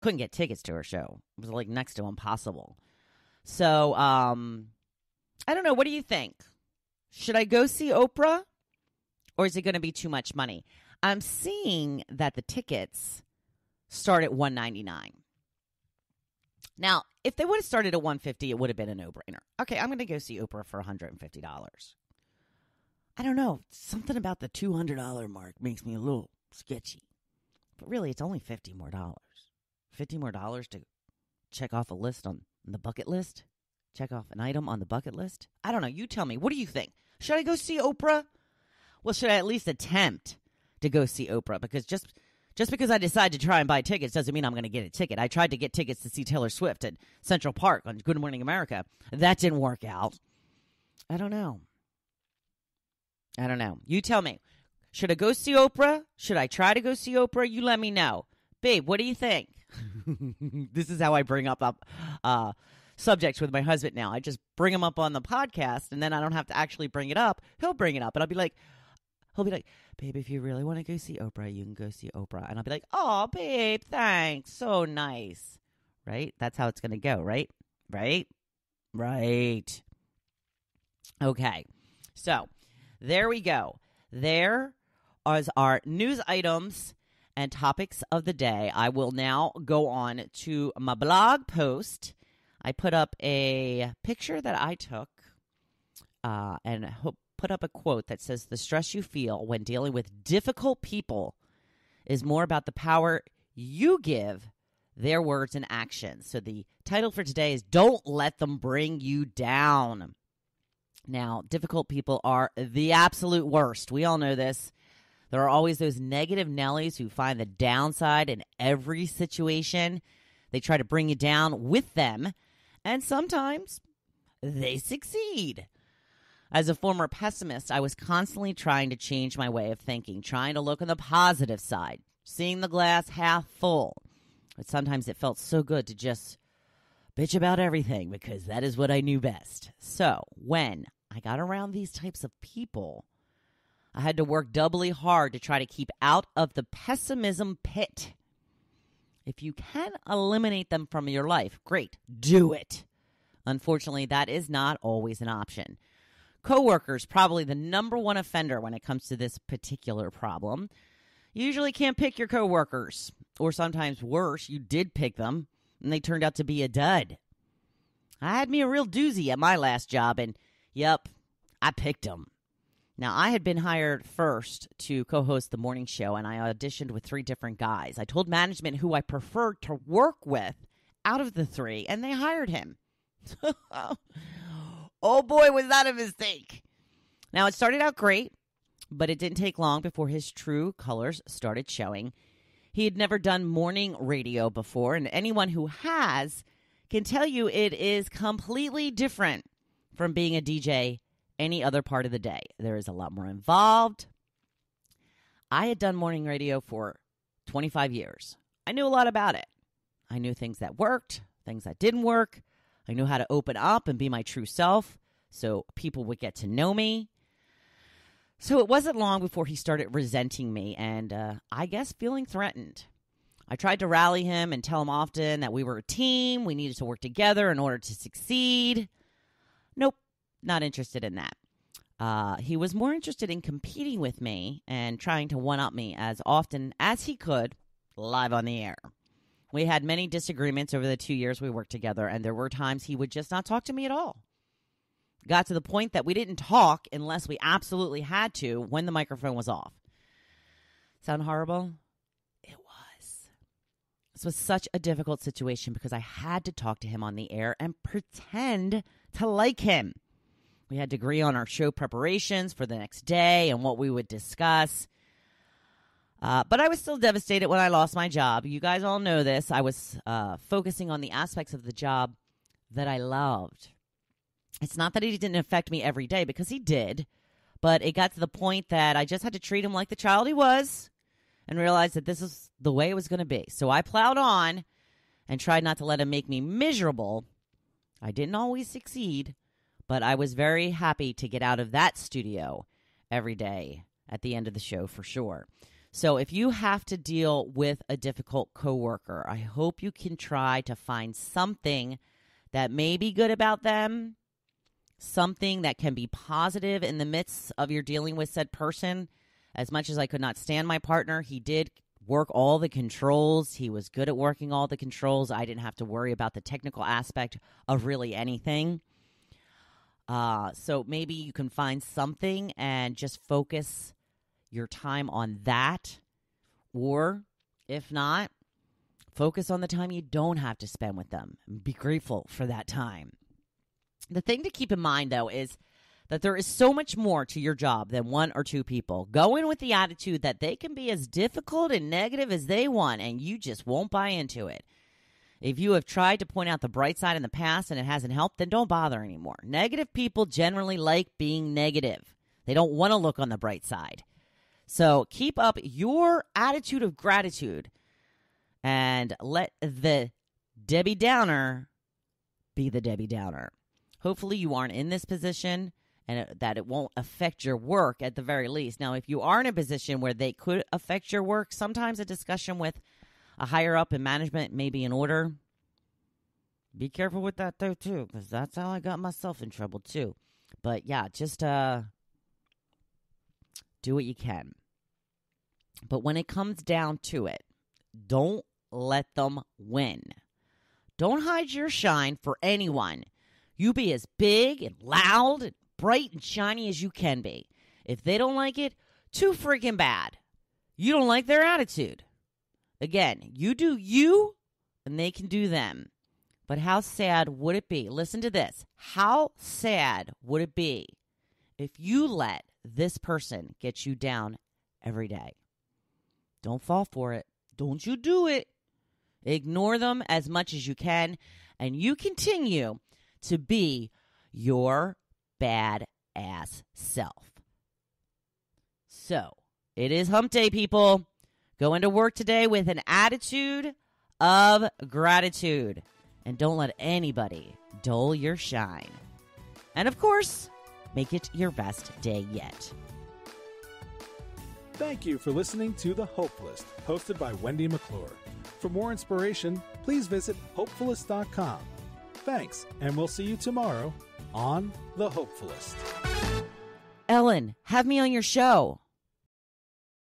couldn't get tickets to her show. It was like next to impossible. So, I don't know. What do you think? Should I go see Oprah, or is it going to be too much money? I'm seeing that the tickets start at $199. Now, if they would have started at $150, it would have been a no-brainer. Okay, I'm going to go see Oprah for $150. I don't know. Something about the $200 mark makes me a little sketchy. But really, it's only $50 more. $50 more to check off a list on the bucket list? Check off an item on the bucket list? I don't know. You tell me. What do you think? Should I go see Oprah? Well, should I at least attempt to go see Oprah? Because just because I decide to try and buy tickets doesn't mean I'm going to get a ticket. I tried to get tickets to see Taylor Swift at Central Park on Good Morning America. That didn't work out. I don't know. You tell me. Should I go see Oprah? Should I try to go see Oprah? You let me know. Babe, what do you think? This is how I bring up subjects with my husband now. I just bring him up on the podcast, and then I don't have to actually bring it up. He'll bring it up, and he'll be like, babe, if you really want to go see Oprah, you can go see Oprah. And I'll be like, oh, babe, thanks. So nice. Right? That's how it's going to go, right? Right. Okay. So there we go. There are our news items and topics of the day. I will now go on to my blog post. I put up a picture that I took and put up a quote that says, the stress you feel when dealing with difficult people is more about the power you give their words and actions. So the title for today is Don't Let Them Bring You Down. Now, difficult people are the absolute worst. We all know this. There are always those negative Nellies who find the downside in every situation. They try to bring you down with them, and sometimes they succeed. As a former pessimist, I was constantly trying to change my way of thinking, trying to look on the positive side, seeing the glass half full. But sometimes it felt so good to just bitch about everything because that is what I knew best. So when I got around these types of people, I had to work doubly hard to try to keep out of the pessimism pit. If you can eliminate them from your life, great, do it. Unfortunately, that is not always an option. Coworkers, probably the number one offender when it comes to this particular problem. You usually can't pick your coworkers, or sometimes worse, you did pick them, and they turned out to be a dud. I had me a real doozy at my last job, and yep, I picked them. Now, I had been hired first to co-host the morning show, and I auditioned with 3 different guys. I told management who I preferred to work with out of the 3, and they hired him. Oh, boy, was that a mistake. Now, it started out great, but it didn't take long before his true colors started showing. He had never done morning radio before, and anyone who has can tell you it is completely different from being a DJ any other part of the day. There is a lot more involved. I had done morning radio for 25 years. I knew a lot about it. I knew things that worked, things that didn't work. I knew how to open up and be my true self so people would get to know me. So it wasn't long before he started resenting me and I guess feeling threatened. I tried to rally him and tell him often that we were a team. We needed to work together in order to succeed. Nope. Not interested in that. He was more interested in competing with me and trying to one-up me as often as he could live on the air. We had many disagreements over the 2 years we worked together, and there were times he would just not talk to me at all. Got to the point that we didn't talk unless we absolutely had to when the microphone was off. Sound horrible? It was. This was such a difficult situation because I had to talk to him on the air and pretend to like him. We had to agree on our show preparations for the next day and what we would discuss. But I was still devastated when I lost my job. You guys all know this. I was focusing on the aspects of the job that I loved. It's not that he didn't affect me every day, because he did. But it got to the point that I just had to treat him like the child he was and realize that this is the way it was going to be. So I plowed on and tried not to let him make me miserable. I didn't always succeed, but I was very happy to get out of that studio every day at the end of the show for sure. So if you have to deal with a difficult coworker, I hope you can try to find something that may be good about them, something that can be positive in the midst of your dealing with said person. As much as I could not stand my partner, he did work all the controls. He was good at working all the controls. I didn't have to worry about the technical aspect of really anything. So maybe you can find something and just focus your time on that. Or if not, focus on the time you don't have to spend with them. Be grateful for that time. The thing to keep in mind, though, is that there is so much more to your job than one or two people. Go in with the attitude that they can be as difficult and negative as they want, and you just won't buy into it. If you have tried to point out the bright side in the past and it hasn't helped, then don't bother anymore. Negative people generally like being negative. They don't want to look on the bright side. So keep up your attitude of gratitude and let the Debbie Downer be the Debbie Downer. Hopefully you aren't in this position and that it won't affect your work at the very least. Now, if you are in a position where they could affect your work, sometimes a discussion with a higher up in management may be in order. Be careful with that, though, too, because that's how I got myself in trouble, too. But, yeah, just do what you can. But when it comes down to it, don't let them win. Don't hide your shine for anyone. You be as big and loud and bright and shiny as you can be. If they don't like it, too freaking bad. You don't like their attitude. Again, you do you, and they can do them. But how sad would it be? Listen to this. How sad would it be if you let this person get you down every day? Don't fall for it. Don't you do it. Ignore them as much as you can, and you continue to be your badass self. So, it is hump day, people. Go into work today with an attitude of gratitude. And don't let anybody dull your shine. And of course, make it your best day yet. Thank you for listening to The Hopefulist, hosted by Wendy McClure. For more inspiration, please visit Hopefulist.com. Thanks, and we'll see you tomorrow on The Hopefulist. Ellen, have me on your show.